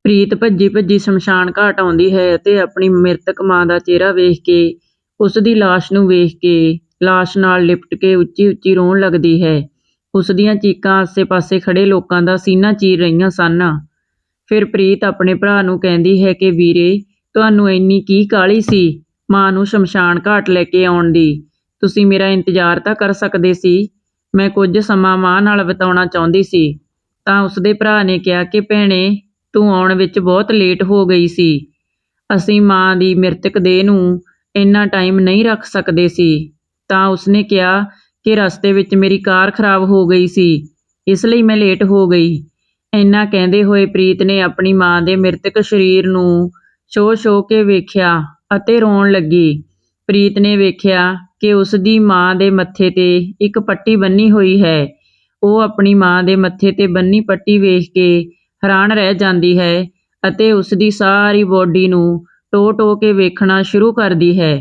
ਪ੍ਰੀਤ ਭੱਜੀ ਭੱਜੀ ਸ਼ਮਸ਼ਾਨ ਘਾਟ ਆਉਂਦੀ ਹੈ ਅਤੇ ਆਪਣੀ ਮ੍ਰਿਤਕ ਮਾਂ ਦਾ ਚਿਹਰਾ ਵੇਖ ਕੇ ਉਸ ਦੀ ਲਾਸ਼ ਨੂੰ ਵੇਖ ਕੇ ਲਾਸ਼ ਨਾਲ ਲਿਪਟ ਕੇ ਉੱਚੀ ਉੱਚੀ ਰੋਣ ਲੱਗਦੀ ਹੈ। ਉਸ ਦੀਆਂ ਚੀਕਾਂ ਆਸੇ-ਪਾਸੇ ਖੜੇ ਲੋਕਾਂ ਦਾ ਸੀਨਾ ਚੀਰ ਰਹੀਆਂ ਸਨ। ਫਿਰ ਪ੍ਰੀਤ ਆਪਣੇ ਭਰਾ ਨੂੰ ਕਹਿੰਦੀ ਹੈ ਕਿ ਵੀਰੇ, ਤੁਹਾਨੂੰ ਇੰਨੀ ਕੀ ਕਾਹਲੀ ਸੀ ਮਾਂ ਨੂੰ ਸ਼ਮਸ਼ਾਨ ਘਾਟ ਲੈ ਕੇ ਆਉਣ ਦੀ? ਤੁਸੀਂ ਮੇਰਾ ਇੰਤਜ਼ਾਰ ਤਾਂ ਕਰ ਸਕਦੇ ਸੀ। ਮੈਂ ਕੁਝ ਸਮਾਂ ਮਾਂ ਨਾਲ ਬਿਤਾਉਣਾ ਚਾਹੁੰਦੀ ਸੀ। ਤਾਂ ਉਸਦੇ ਭਰਾ ਨੇ ਕਿਹਾ ਕਿ ਭੈਣੇ, ਤੂੰ ਆਉਣ ਵਿੱਚ ਬਹੁਤ ਲੇਟ ਹੋ ਗਈ ਸੀ। ਅਸੀਂ ਮਾਂ ਦੀ ਮ੍ਰਿਤਕ ਦੇਹ ਨੂੰ ਇੰਨਾ ਟਾਈਮ ਨਹੀਂ ਰੱਖ ਸਕਦੇ ਸੀ। ਤਾਂ ਉਸਨੇ ਕਿਹਾ ਕਿ ਰਸਤੇ ਵਿੱਚ ਮੇਰੀ ਕਾਰ ਖਰਾਬ ਹੋ ਗਈ ਸੀ, ਇਸ ਲਈ ਮੈਂ ਲੇਟ ਹੋ ਗਈ। ਇੰਨਾ ਕਹਿੰਦੇ ਹੋਏ ਪ੍ਰੀਤ ਨੇ ਆਪਣੀ ਮਾਂ ਦੇ ਮ੍ਰਿਤਕ ਸਰੀਰ ਨੂੰ ਛੋਹ-ਛੋਹ ਕੇ ਵੇਖਿਆ ਅਤੇ ਰੋਣ ਲੱਗੀ। ਪ੍ਰੀਤ ਨੇ ਵੇਖਿਆ ਕਿ ਉਸ ਦੀ ਮਾਂ ਦੇ ਮੱਥੇ ਤੇ ਇੱਕ ਪੱਟੀ ਬੰਨ੍ਹੀ ਹੋਈ ਹੈ। ਉਹ ਆਪਣੀ ਮਾਂ ਦੇ ਮੱਥੇ ਤੇ ਬੰਨ੍ਹੀ ਪੱਟੀ ਵੇਖ ਕੇ ਹੈਰਾਨ ਰਹਿ ਜਾਂਦੀ ਹੈ ਅਤੇ ਉਸ ਦੀ ਸਾਰੀ ਬੋਡੀ ਨੂੰ ਟੋਹ-ਟੋਹ ਕੇ ਵੇਖਣਾ ਸ਼ੁਰੂ ਕਰਦੀ ਹੈ।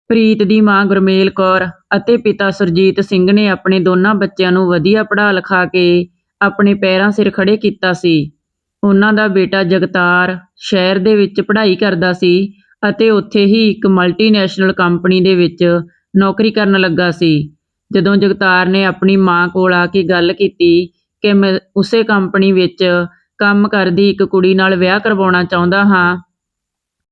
ਪ੍ਰੀਤ ਦੀ ਮਾਂ ਗੁਰਮੇਲ ਕੌਰ ਅਤੇ ਪਿਤਾ ਸੁਰਜੀਤ ਸਿੰਘ ਨੇ ਆਪਣੇ ਦੋਨਾਂ ਬੱਚਿਆਂ ਨੂੰ ਵਧੀਆ ਪੜ੍ਹਾ ਲਿਖਾ ਕੇ ਆਪਣੇ ਪੈਰਾਂ ਸਿਰ ਖੜੇ ਕੀਤਾ ਸੀ। ਉਹਨਾਂ ਦਾ ਬੇਟਾ ਜਗਤਾਰ ਸ਼ਹਿਰ ਦੇ ਵਿੱਚ ਪੜ੍ਹਾਈ ਕਰਦਾ ਸੀ ਅਤੇ ਉੱਥੇ ਹੀ ਇੱਕ ਮਲਟੀਨੈਸ਼ਨਲ ਕੰਪਨੀ ਦੇ ਵਿੱਚ ਨੌਕਰੀ ਕਰਨ ਲੱਗਾ ਸੀ। ਜਦੋਂ ਜਗਤਾਰ ਨੇ ਆਪਣੀ ਮਾਂ ਕੋਲ ਆ ਕੇ ਗੱਲ ਕੀਤੀ ਕਿ ਮੈਂ ਉਸੇ ਕੰਪਨੀ ਵਿੱਚ ਕੰਮ ਕਰਦੀ ਇੱਕ ਕੁੜੀ ਨਾਲ ਵਿਆਹ ਕਰਵਾਉਣਾ ਚਾਹੁੰਦਾ ਹਾਂ,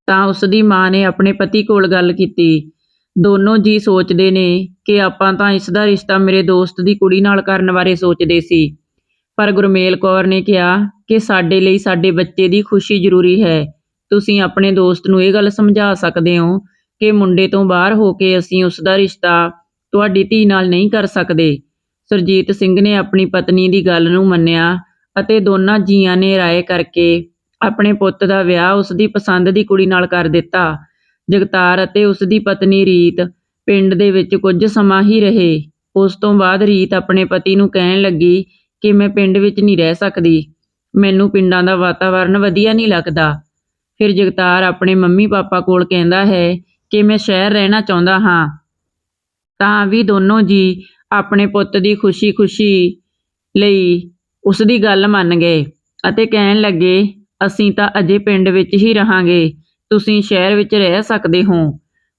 ਤਾਂ ਉਸ ਦੀ ਮਾਂ ਨੇ ਆਪਣੇ ਪਤੀ ਕੋਲ ਗੱਲ ਕੀਤੀ। ਦੋਨੋਂ ਜੀ ਸੋਚਦੇ ਨੇ ਕਿ ਆਪਾਂ ਤਾਂ ਇਸ ਦਾ ਰਿਸ਼ਤਾ ਮੇਰੇ ਦੋਸਤ ਦੀ ਕੁੜੀ ਨਾਲ ਕਰਨ ਬਾਰੇ ਸੋਚਦੇ ਸੀ, ਪਰ ਗੁਰਮੇਲ ਕੌਰ ਨੇ ਕਿਹਾ ਕਿ ਸਾਡੇ ਲਈ ਸਾਡੇ ਬੱਚੇ ਦੀ ਖੁਸ਼ੀ ਜ਼ਰੂਰੀ ਹੈ। ਤੁਸੀਂ ਆਪਣੇ ਦੋਸਤ ਨੂੰ ਇਹ ਗੱਲ ਸਮਝਾ ਸਕਦੇ ਹੋ ਕਿ ਮੁੰਡੇ ਤੋਂ ਬਾਹਰ ਹੋ ਕੇ ਅਸੀਂ ਉਸ ਦਾ ਰਿਸ਼ਤਾ ਤੁਹਾਡੀ ਧੀ ਨਾਲ ਨਹੀਂ ਕਰ ਸਕਦੇ। ਸੁਰਜੀਤ ਸਿੰਘ ਨੇ ਆਪਣੀ ਪਤਨੀ ਦੀ ਗੱਲ ਨੂੰ ਮੰਨਿਆ ਅਤੇ ਦੋਨਾਂ ਜੀਆਂ ਨੇ ਰਾਏ ਕਰਕੇ ਆਪਣੇ ਪੁੱਤ ਦਾ ਵਿਆਹ ਉਸ ਦੀ ਪਸੰਦ ਦੀ ਕੁੜੀ ਨਾਲ ਕਰ ਦਿੱਤਾ। ਜਗਤਾਰ ਅਤੇ ਉਸ ਦੀ ਪਤਨੀ ਰੀਤ ਪਿੰਡ ਦੇ ਵਿੱਚ ਕੁਝ ਸਮਾਂ ਹੀ ਰਹੇ। ਉਸ ਤੋਂ ਬਾਅਦ ਰੀਤ ਆਪਣੇ ਪਤੀ ਨੂੰ ਕਹਿਣ ਲੱਗੀ ਕਿ ਮੈਂ ਪਿੰਡ ਵਿੱਚ ਨਹੀਂ ਰਹਿ ਸਕਦੀ, ਮੈਨੂੰ ਪਿੰਡਾਂ ਦਾ ਵਾਤਾਵਰਨ ਵਧੀਆ ਨਹੀਂ ਲੱਗਦਾ। ਫਿਰ ਜਗਤਾਰ ਆਪਣੇ ਮੰਮੀ ਪਾਪਾ ਕੋਲ ਕਹਿੰਦਾ ਹੈ ਕਿ ਮੈਂ ਸ਼ਹਿਰ ਰਹਿਣਾ ਚਾਹੁੰਦਾ ਹਾਂ। ਤਾਂ ਵੀ ਦੋਨੋਂ ਜੀ ਆਪਣੇ ਪੁੱਤ ਦੀ ਖੁਸ਼ੀ ਲਈ ਉਸ ਦੀ ਗੱਲ ਮੰਨ ਗਏ ਅਤੇ ਕਹਿਣ ਲੱਗੇ, ਅਸੀਂ ਤਾਂ ਅਜੇ ਪਿੰਡ ਵਿੱਚ ਹੀ ਰਹਾਂਗੇ, ਤੁਸੀਂ ਸ਼ਹਿਰ ਵਿੱਚ ਰਹਿ ਸਕਦੇ ਹੋ।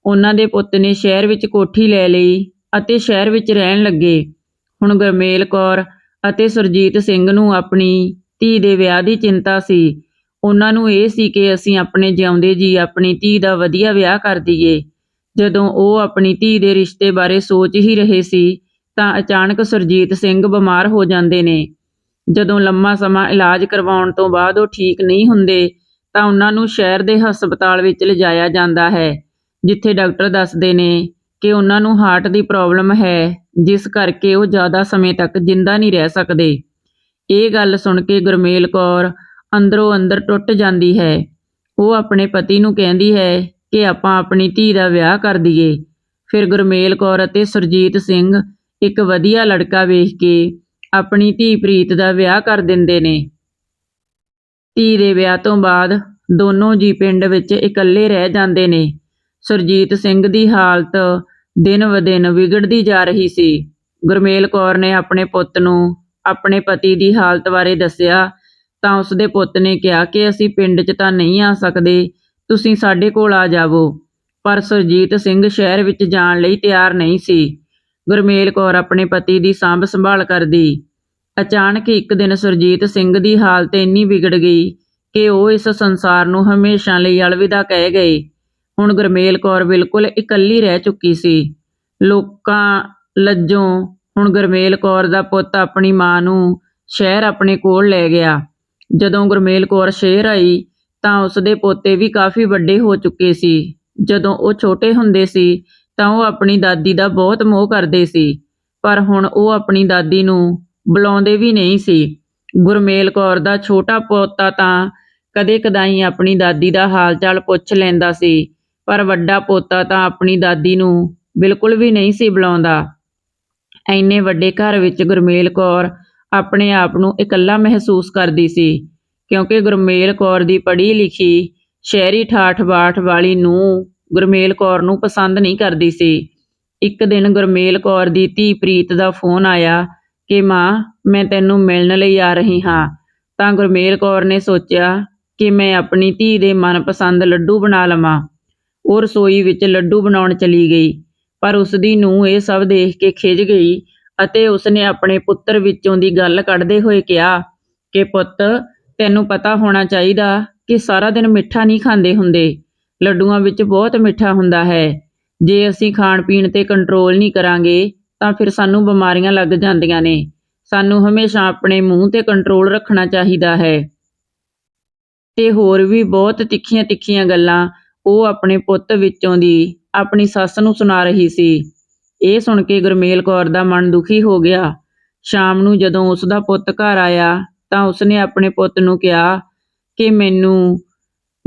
ਉਹਨਾਂ ਦੇ ਪੁੱਤ ਨੇ ਸ਼ਹਿਰ ਵਿੱਚ ਕੋਠੀ ਲੈ ਲਈ ਅਤੇ ਸ਼ਹਿਰ ਵਿੱਚ ਰਹਿਣ ਲੱਗੇ। ਹੁਣ ਗੁਰਮੇਲ ਕੌਰ ਅਤੇ ਸੁਰਜੀਤ ਸਿੰਘ ਨੂੰ ਆਪਣੀ ਧੀ ਦੇ ਵਿਆਹ ਦੀ ਚਿੰਤਾ ਸੀ। ਉਹਨਾਂ ਨੂੰ ਇਹ ਸੀ ਕਿ ਅਸੀਂ ਆਪਣੇ ਜਿਉਂਦੇ ਜੀ ਆਪਣੀ ਧੀ ਦਾ ਵਧੀਆ ਵਿਆਹ ਕਰ ਦਈਏ। ਜਦੋਂ ਉਹ ਆਪਣੀ ਧੀ ਦੇ ਰਿਸ਼ਤੇ ਬਾਰੇ ਸੋਚ ਹੀ ਰਹੇ ਸੀ ਤਾਂ ਅਚਾਨਕ ਸੁਰਜੀਤ ਸਿੰਘ ਬਿਮਾਰ ਹੋ ਜਾਂਦੇ ਨੇ। ਜਦੋਂ ਲੰਮਾ ਸਮਾਂ ਇਲਾਜ ਕਰਵਾਉਣ ਤੋਂ ਬਾਅਦ ਉਹ ਠੀਕ ਨਹੀਂ ਹੁੰਦੇ ਤਾਂ ਉਹਨਾਂ ਨੂੰ ਸ਼ਹਿਰ ਦੇ ਹਸਪਤਾਲ ਵਿੱਚ ਲਿਜਾਇਆ ਜਾਂਦਾ ਹੈ, ਜਿੱਥੇ ਡਾਕਟਰ ਦੱਸਦੇ ਨੇ ਕਿ ਉਹਨਾਂ ਨੂੰ ਹਾਰਟ ਦੀ ਪ੍ਰੋਬਲਮ ਹੈ, ਜਿਸ ਕਰਕੇ ਉਹ ਜ਼ਿਆਦਾ ਸਮੇਂ ਤੱਕ ਜਿੰਦਾ ਨਹੀਂ ਰਹਿ ਸਕਦੇ। ਇਹ ਗੱਲ ਸੁਣ ਕੇ ਗੁਰਮੇਲ ਕੌਰ ਅੰਦਰੋਂ ਅੰਦਰ ਟੁੱਟ ਜਾਂਦੀ ਹੈ। ਉਹ ਆਪਣੇ ਪਤੀ ਨੂੰ ਕਹਿੰਦੀ ਹੈ ਕਿ ਆਪਾਂ ਆਪਣੀ ਧੀ ਦਾ ਵਿਆਹ ਕਰ ਦਈਏ। ਫਿਰ ਗੁਰਮੇਲ ਕੌਰ ਅਤੇ ਸੁਰਜੀਤ ਸਿੰਘ ਇੱਕ ਵਧੀਆ ਲੜਕਾ ਵੇਖ ਕੇ ਆਪਣੀ ਧੀ ਪ੍ਰੀਤ ਦਾ ਵਿਆਹ ਕਰ ਦਿੰਦੇ ਨੇ। ਧੀ ਦੇ ਵਿਆਹ ਤੋਂ ਬਾਅਦ ਦੋਨੋਂ ਜੀ ਪਿੰਡ ਵਿੱਚ ਇਕੱਲੇ ਰਹਿ ਜਾਂਦੇ ਨੇ। ਸੁਰਜੀਤ ਸਿੰਘ ਦੀ ਹਾਲਤ ਦਿਨ-ਬ-ਦਿਨ ਵਿਗੜਦੀ ਜਾ ਰਹੀ ਸੀ। ਗੁਰਮੇਲ ਕੌਰ ਨੇ ਆਪਣੇ ਪੁੱਤ ਨੂੰ ਆਪਣੇ ਪਤੀ ਦੀ ਹਾਲਤ ਬਾਰੇ ਦੱਸਿਆ ਤਾਂ ਉਸਦੇ ਪੁੱਤ ਨੇ ਕਿਹਾ ਕਿ ਅਸੀਂ ਪਿੰਡ 'ਚ ਤਾਂ ਨਹੀਂ ਆ ਸਕਦੇ, ਤੁਸੀਂ ਸਾਡੇ ਕੋਲ ਆ ਜਾਵੋ। ਪਰ ਸੁਰਜੀਤ ਸਿੰਘ ਸ਼ਹਿਰ ਵਿੱਚ ਜਾਣ ਲਈ ਤਿਆਰ ਨਹੀਂ ਸੀ। ਗੁਰਮੇਲ ਕੌਰ ਆਪਣੇ ਪਤੀ ਦੀ ਸਾਂਭ ਸੰਭਾਲ ਕਰਦੀ। ਅਚਾਨਕ ਇੱਕ ਦਿਨ ਸੁਰਜੀਤ ਸਿੰਘ ਦੀ ਹਾਲਤ ਇੰਨੀ ਵਿਗੜ ਗਈ ਕਿ ਉਹ ਇਸ ਸੰਸਾਰ ਨੂੰ ਹਮੇਸ਼ਾ ਲਈ ਅਲਵਿਦਾ ਕਹਿ ਗਏ। ਹੁਣ ਗੁਰਮੇਲ ਕੌਰ ਬਿਲਕੁਲ ਇਕੱਲੀ ਰਹਿ ਚੁੱਕੀ ਸੀ। ਲੋਕਾਂ ਲੱਜੋਂ ਹੁਣ ਗੁਰਮੇਲ ਕੌਰ ਦਾ ਪੁੱਤ ਆਪਣੀ ਮਾਂ ਨੂੰ ਸ਼ਹਿਰ ਆਪਣੇ ਕੋਲ ਲੈ ਗਿਆ। ਜਦੋਂ ਗੁਰਮੇਲ ਕੌਰ ਸ਼ਹਿਰ ਆਈ ਤਾਂ ਉਸਦੇ ਪੋਤੇ ਵੀ ਕਾਫੀ ਵੱਡੇ ਹੋ ਚੁੱਕੇ ਸੀ। ਜਦੋਂ ਉਹ ਛੋਟੇ ਹੁੰਦੇ ਸੀ ਤਾਂ ਉਹ ਆਪਣੀ ਦਾਦੀ ਦਾ ਬਹੁਤ ਮੋਹ ਕਰਦੇ ਸੀ, ਪਰ ਹੁਣ ਉਹ ਆਪਣੀ ਦਾਦੀ ਨੂੰ ਬੁਲਾਉਂਦੇ ਵੀ ਨਹੀਂ ਸੀ। ਗੁਰਮੇਲ ਕੌਰ ਦਾ ਛੋਟਾ ਪੋਤਾ ਤਾਂ ਕਦੇ-ਕਦਾਈ ਆਪਣੀ ਦਾਦੀ ਦਾ ਹਾਲ ਚਾਲ ਪੁੱਛ ਲੈਂਦਾ ਸੀ, ਪਰ ਵੱਡਾ ਪੋਤਾ ਤਾਂ ਆਪਣੀ ਦਾਦੀ ਨੂੰ ਬਿਲਕੁਲ ਵੀ ਨਹੀਂ ਸੀ ਬੁਲਾਉਂਦਾ। ਇੰਨੇ ਵੱਡੇ ਘਰ ਵਿੱਚ ਗੁਰਮੇਲ ਕੌਰ ਆਪਣੇ ਆਪ ਨੂੰ ਇਕੱਲਾ ਮਹਿਸੂਸ ਕਰਦੀ ਸੀ, ਕਿਉਂਕਿ ਗੁਰਮੇਲ ਕੌਰ ਦੀ ਪੜ੍ਹੀ ਲਿਖੀ ਸ਼ਹਿਰੀ ਠਾਠ-ਬਾਠ ਵਾਲੀ ਨੂੰਹ ਗੁਰਮੇਲ ਕੌਰ ਨੂੰ ਪਸੰਦ ਨਹੀਂ ਕਰਦੀ ਸੀ। ਇੱਕ ਦਿਨ ਗੁਰਮੇਲ ਕੌਰ ਦੀ ਧੀ ਪ੍ਰੀਤ ਦਾ ਫੋਨ ਆਇਆ ਕਿ ਮਾਂ, ਮੈਂ ਤੈਨੂੰ ਮਿਲਣ ਲਈ ਆ ਰਹੀ ਹਾਂ। ਤਾਂ ਗੁਰਮੇਲ ਕੌਰ ਨੇ ਸੋਚਿਆ ਕਿ ਮੈਂ ਆਪਣੀ ਧੀ ਦੇ ਮਨਪਸੰਦ ਲੱਡੂ ਬਣਾ ਲਵਾਂ। ਉਹ ਰਸੋਈ ਵਿੱਚ ਲੱਡੂ ਬਣਾਉਣ ਚਲੀ ਗਈ, ਪਰ ਉਸਦੀ ਨੂੰਹ ਇਹ ਸਭ ਦੇਖ ਕੇ ਖਿਝ ਗਈ ਅਤੇ ਉਸਨੇ ਆਪਣੇ ਪੁੱਤਰ ਵਿੱਚੋਂ ਦੀ ਗੱਲ ਕੱਢਦੇ ਹੋਏ ਕਿਹਾ ਕਿ ਪੁੱਤ, ਤੈਨੂੰ ਪਤਾ ਹੋਣਾ ਚਾਹੀਦਾ ਕਿ ਸਾਰਾ ਦਿਨ ਮਿੱਠਾ ਨਹੀਂ ਖਾਂਦੇ ਹੁੰਦੇ। ਲੱਡੂਆਂ ਵਿੱਚ ਬਹੁਤ ਮਿੱਠਾ ਹੁੰਦਾ ਹੈ। ਜੇ ਅਸੀਂ ਖਾਣ ਪੀਣ 'ਤੇ ਕੰਟਰੋਲ ਨਹੀਂ ਕਰਾਂਗੇ ਤਾਂ ਫਿਰ ਸਾਨੂੰ ਬਿਮਾਰੀਆਂ ਲੱਗ ਜਾਂਦੀਆਂ ਨੇ। ਸਾਨੂੰ ਹਮੇਸ਼ਾ ਆਪਣੇ ਮੂੰਹ 'ਤੇ ਕੰਟਰੋਲ ਰੱਖਣਾ ਚਾਹੀਦਾ ਹੈ। ਤੇ ਹੋਰ ਵੀ ਬਹੁਤ ਤਿੱਖੀਆਂ ਗੱਲਾਂ ਉਹ ਆਪਣੇ ਪੁੱਤ ਵਿੱਚੋਂ ਦੀ ਆਪਣੀ ਸੱਸ ਨੂੰ ਸੁਣਾ ਰਹੀ ਸੀ। ਇਹ ਸੁਣ ਕੇ ਗੁਰਮੇਲ ਕੌਰ ਦਾ ਮਨ ਦੁਖੀ ਹੋ ਗਿਆ। ਸ਼ਾਮ ਨੂੰ ਜਦੋਂ ਉਸਦਾ ਪੁੱਤ ਘਰ ਆਇਆ ਤਾਂ ਉਸਨੇ ਆਪਣੇ ਪੁੱਤ ਨੂੰ ਕਿਹਾ ਕਿ ਮੈਨੂੰ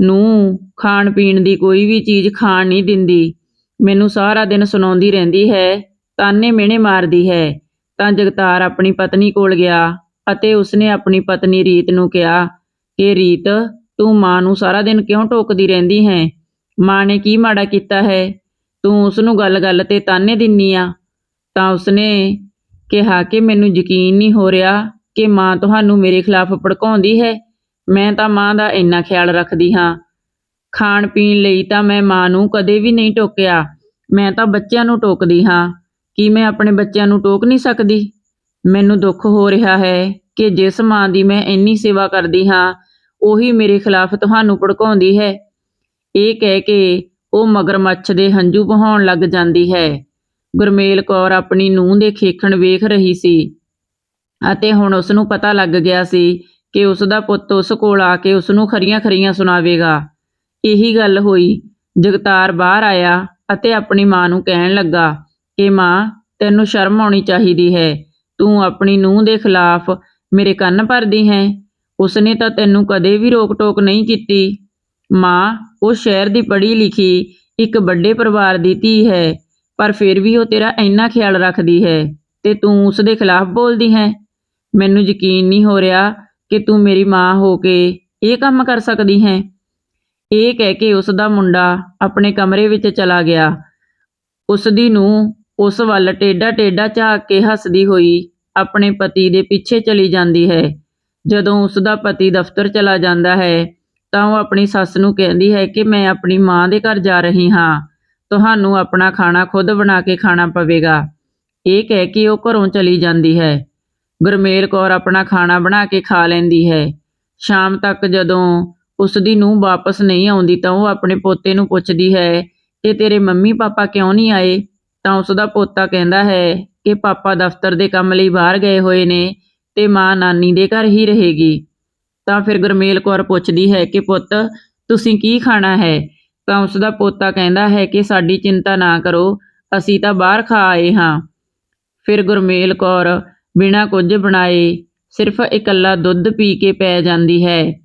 ਨੂੰਹ ਖਾਣ ਪੀਣ ਦੀ ਕੋਈ ਵੀ ਚੀਜ਼ ਖਾਣ ਨਹੀਂ ਦਿੰਦੀ। ਮੈਨੂੰ ਸਾਰਾ ਦਿਨ ਸੁਣਾਉਂਦੀ ਰਹਿੰਦੀ ਹੈ, ਤਾਨੇ ਮਿਹਣੇ ਮਾਰਦੀ ਹੈ। ਤਾਂ ਜਗਤਾਰ ਆਪਣੀ ਪਤਨੀ ਕੋਲ ਗਿਆ ਅਤੇ ਉਸਨੇ ਆਪਣੀ ਪਤਨੀ ਰੀਤ ਨੂੰ ਕਿਹਾ ਕਿ ਰੀਤ, ਤੂੰ ਮਾਂ ਨੂੰ ਸਾਰਾ ਦਿਨ ਕਿਉਂ ਟੋਕਦੀ ਰਹਿੰਦੀ ਹੈ? ਮਾਂ ਨੇ ਕੀ ਮਾੜਾ ਕੀਤਾ ਹੈ? ਤੂੰ ਉਸਨੂੰ ਗੱਲ-ਗੱਲ ਤੇ ਤਾਨੇ ਦਿੰਨੀ ਆ। ਤਾਂ ਉਸਨੇ ਕਿਹਾ ਕਿ ਮੈਨੂੰ ਯਕੀਨ ਨਹੀਂ ਹੋ ਰਿਹਾ ਕਿ ਮਾਂ ਤੁਹਾਨੂੰ ਮੇਰੇ ਖਿਲਾਫ ਭੜਕਾਉਂਦੀ ਹੈ। ਮੈਂ ਤਾਂ ਮਾਂ ਦਾ ਇੰਨਾ ਖਿਆਲ ਰੱਖਦੀ ਹਾਂ। ਖਾਣ ਪੀਣ ਲਈ ਤਾਂ ਮੈਂ ਮਾਂ ਨੂੰ ਕਦੇ ਵੀ ਨਹੀਂ ਟੋਕਿਆ। ਮੈਂ ਤਾਂ ਬੱਚਿਆਂ ਨੂੰ ਟੋਕਦੀ ਹਾਂ। ਕੀ ਮੈਂ ਆਪਣੇ ਬੱਚਿਆਂ ਨੂੰ ਟੋਕ ਨਹੀਂ ਸਕਦੀ? ਮੈਨੂੰ ਦੁੱਖ ਹੋ ਰਿਹਾ ਹੈ ਕਿ ਜਿਸ ਮਾਂ ਦੀ ਮੈਂ ਇੰਨੀ ਸੇਵਾ ਕਰਦੀ ਹਾਂ, ਉਹੀ ਮੇਰੇ ਖਿਲਾਫ ਤੁਹਾਨੂੰ ਭੜਕਾਉਂਦੀ ਹੈ। ਇਹ ਕਹਿ ਕੇ ਉਹ ਮਗਰਮੱਛ ਦੇ ਹੰਝੂ ਬਹਾਉਣ ਲੱਗ ਜਾਂਦੀ ਹੈ। ਗੁਰਮੇਲ ਕੌਰ ਆਪਣੀ ਨੂੰਹ ਦੇ ਖੇਖਣ ਵੇਖ ਰਹੀ ਸੀ ਅਤੇ ਹੁਣ ਉਸਨੂੰ ਪਤਾ ਲੱਗ ਗਿਆ ਸੀ ਕਿ ਉਸਦਾ ਪੁੱਤ ਉਸ ਕੋਲ ਆ ਕੇ ਉਸਨੂੰ ਖਰੀਆਂ-ਖਰੀਆਂ ਸੁਣਾਵੇਗਾ। ਇਹੀ ਗੱਲ ਹੋਈ। ਜਗਤਾਰ ਬਾਹਰ ਆਇਆ ਅਤੇ ਆਪਣੀ ਮਾਂ ਨੂੰ ਕਹਿਣ ਲੱਗਾ ਕਿ ਮਾਂ, ਤੈਨੂੰ ਸ਼ਰਮ ਆਉਣੀ ਚਾਹੀਦੀ ਹੈ। ਤੂੰ ਆਪਣੀ ਨੂੰਹ ਦੇ ਖਿਲਾਫ ਮੇਰੇ ਕੰਨ ਭਰਦੀ ਹੈ। ਉਸਨੇ ਤਾਂ ਤੈਨੂੰ ਕਦੇ ਵੀ ਰੋਕ-ਟੋਕ ਨਹੀਂ ਕੀਤੀ। ਮਾਂ, ਉਹ ਸ਼ਹਿਰ ਦੀ ਪੜ੍ਹੀ ਲਿਖੀ ਇੱਕ ਵੱਡੇ ਪਰਿਵਾਰ ਦੀ ਧੀ ਹੈ, ਪਰ ਫਿਰ ਵੀ ਉਹ ਤੇਰਾ ਇੰਨਾ ਖਿਆਲ ਰੱਖਦੀ ਹੈ ਤੇ ਤੂੰ ਉਸ ਦੇ ਖਿਲਾਫ ਬੋਲਦੀ ਹੈ। ਮੈਨੂੰ ਯਕੀਨ ਨਹੀਂ ਹੋ ਰਿਹਾ ਕਿ ਤੂੰ ਮੇਰੀ ਮਾਂ ਹੋ ਕੇ ਇਹ ਕੰਮ ਕਰ ਸਕਦੀ ਹੈ। ਇਹ ਕਹਿ ਕੇ ਉਸਦਾ ਮੁੰਡਾ ਆਪਣੇ ਕਮਰੇ ਵਿੱਚ ਚਲਾ ਗਿਆ। ਉਸਦੀ ਨੂੰਹ ਉਸ ਵੱਲ ਟੇਢਾ ਝਾਕ ਕੇ ਹੱਸਦੀ ਹੋਈ ਆਪਣੇ ਪਤੀ ਦੇ ਪਿੱਛੇ ਚਲੀ ਜਾਂਦੀ ਹੈ। ਜਦੋਂ ਉਸਦਾ ਪਤੀ ਦਫ਼ਤਰ ਚਲਾ ਜਾਂਦਾ ਹੈ ਤਾਂ ਉਹ ਆਪਣੀ ਸੱਸ ਨੂੰ ਕਹਿੰਦੀ ਹੈ ਕਿ ਮੈਂ ਆਪਣੀ ਮਾਂ ਦੇ ਘਰ ਜਾ ਰਹੀ ਹਾਂ, ਤੁਹਾਨੂੰ ਆਪਣਾ ਖਾਣਾ ਖੁਦ ਬਣਾ ਕੇ ਖਾਣਾ ਪਵੇਗਾ। ਇਹ ਕਹਿ ਕੇ ਉਹ ਘਰੋਂ ਚਲੀ ਜਾਂਦੀ ਹੈ। ਗੁਰਮੇਲ ਕੌਰ ਆਪਣਾ ਖਾਣਾ ਬਣਾ ਕੇ ਖਾ ਲੈਂਦੀ ਹੈ। ਸ਼ਾਮ ਤੱਕ ਜਦੋਂ ਉਸਦੀ ਨੂੰਹ ਵਾਪਸ ਨਹੀਂ ਆਉਂਦੀ ਤਾਂ ਉਹ ਆਪਣੇ ਪੋਤੇ ਨੂੰ ਪੁੱਛਦੀ ਹੈ ਕਿ ਤੇਰੇ ਮੰਮੀ ਪਾਪਾ ਕਿਉਂ ਨਹੀਂ ਆਏ? ਤਾਂ ਉਸਦਾ ਪੋਤਾ ਕਹਿੰਦਾ ਹੈ ਕਿ ਪਾਪਾ ਦਫ਼ਤਰ ਦੇ ਕੰਮ ਲਈ ਬਾਹਰ ਗਏ ਹੋਏ ਨੇ ਤੇ ਮਾਂ ਨਾਨੀ ਦੇ ਘਰ ਹੀ ਰਹੇਗੀ। ਤਾਂ ਫਿਰ ਗੁਰਮੇਲ ਕੌਰ ਪੁੱਛਦੀ ਹੈ ਕਿ ਪੁੱਤ, ਤੁਸੀਂ ਕੀ ਖਾਣਾ ਹੈ? ਤਾਂ ਉਸਦਾ ਪੋਤਾ ਕਹਿੰਦਾ ਹੈ ਕਿ ਸਾਡੀ ਚਿੰਤਾ ਨਾ ਕਰੋ, ਅਸੀਂ ਤਾਂ ਬਾਹਰ ਖਾ ਆਏ ਹਾਂ। ਫਿਰ ਗੁਰਮੇਲ ਕੌਰ ਬਿਨਾਂ ਕੁਝ ਬਣਾਏ ਸਿਰਫ ਇਕੱਲਾ ਦੁੱਧ ਪੀ ਕੇ ਪੈ ਜਾਂਦੀ ਹੈ।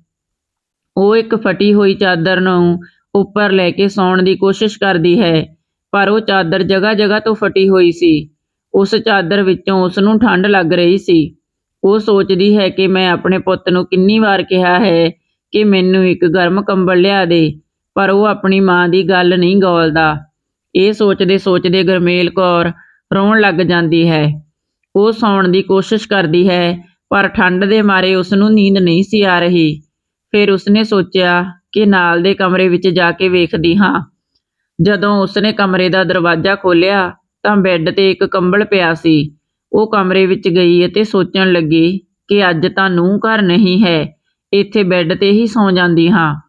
ਉਹ ਇੱਕ ਫਟੀ ਹੋਈ ਚਾਦਰ ਨੂੰ ਉੱਪਰ ਲੈ ਕੇ ਸੌਣ ਦੀ ਕੋਸ਼ਿਸ਼ ਕਰਦੀ ਹੈ, ਪਰ ਉਹ ਚਾਦਰ ਜਗ੍ਹਾ-ਜਗ੍ਹਾ ਤੋਂ ਫਟੀ ਹੋਈ ਸੀ। ਉਸ ਚਾਦਰ ਵਿੱਚੋਂ ਉਸਨੂੰ ਠੰਡ ਲੱਗ ਰਹੀ ਸੀ। ਉਹ ਸੋਚਦੀ ਹੈ ਕਿ ਮੈਂ ਆਪਣੇ ਪੁੱਤ ਨੂੰ ਕਿੰਨੀ ਵਾਰ ਕਿਹਾ ਹੈ ਕਿ ਮੈਨੂੰ ਇੱਕ ਗਰਮ ਕੰਬਲ ਲਿਆ ਦੇ, ਪਰ ਉਹ ਆਪਣੀ ਮਾਂ ਦੀ ਗੱਲ ਨਹੀਂ ਗੌਲਦਾ। ਇਹ ਸੋਚਦੇ-ਸੋਚਦੇ ਗੁਰਮੇਲ ਕੌਰ ਰੋਣ ਲੱਗ ਜਾਂਦੀ ਹੈ। ਉਹ ਸੌਣ ਦੀ ਕੋਸ਼ਿਸ਼ ਕਰਦੀ ਹੈ, ਪਰ ਠੰਡ ਦੇ ਮਾਰੇ ਉਸਨੂੰ ਨੀਂਦ ਨਹੀਂ ਸੀ ਆ ਰਹੀ। ਫਿਰ ਉਸਨੇ ਸੋਚਿਆ ਕਿ ਨਾਲ ਦੇ ਕਮਰੇ ਵਿੱਚ ਜਾ ਕੇ ਵੇਖਦੀ ਹਾਂ। ਜਦੋਂ ਉਸਨੇ ਕਮਰੇ ਦਾ ਦਰਵਾਜ਼ਾ ਖੋਲ੍ਹਿਆ ਤਾਂ ਬੈੱਡ 'ਤੇ ਇੱਕ ਕੰਬਲ ਪਿਆ ਸੀ। ਉਹ ਕਮਰੇ ਵਿੱਚ ਗਈ ਅਤੇ ਸੋਚਣ ਲੱਗੀ ਕਿ ਅੱਜ ਤਾਂ ਨੂੰਹ ਘਰ ਨਹੀਂ ਹੈ, ਇੱਥੇ ਬੈੱਡ 'ਤੇ ਹੀ ਸੌਂ ਜਾਂਦੀ ਹਾਂ।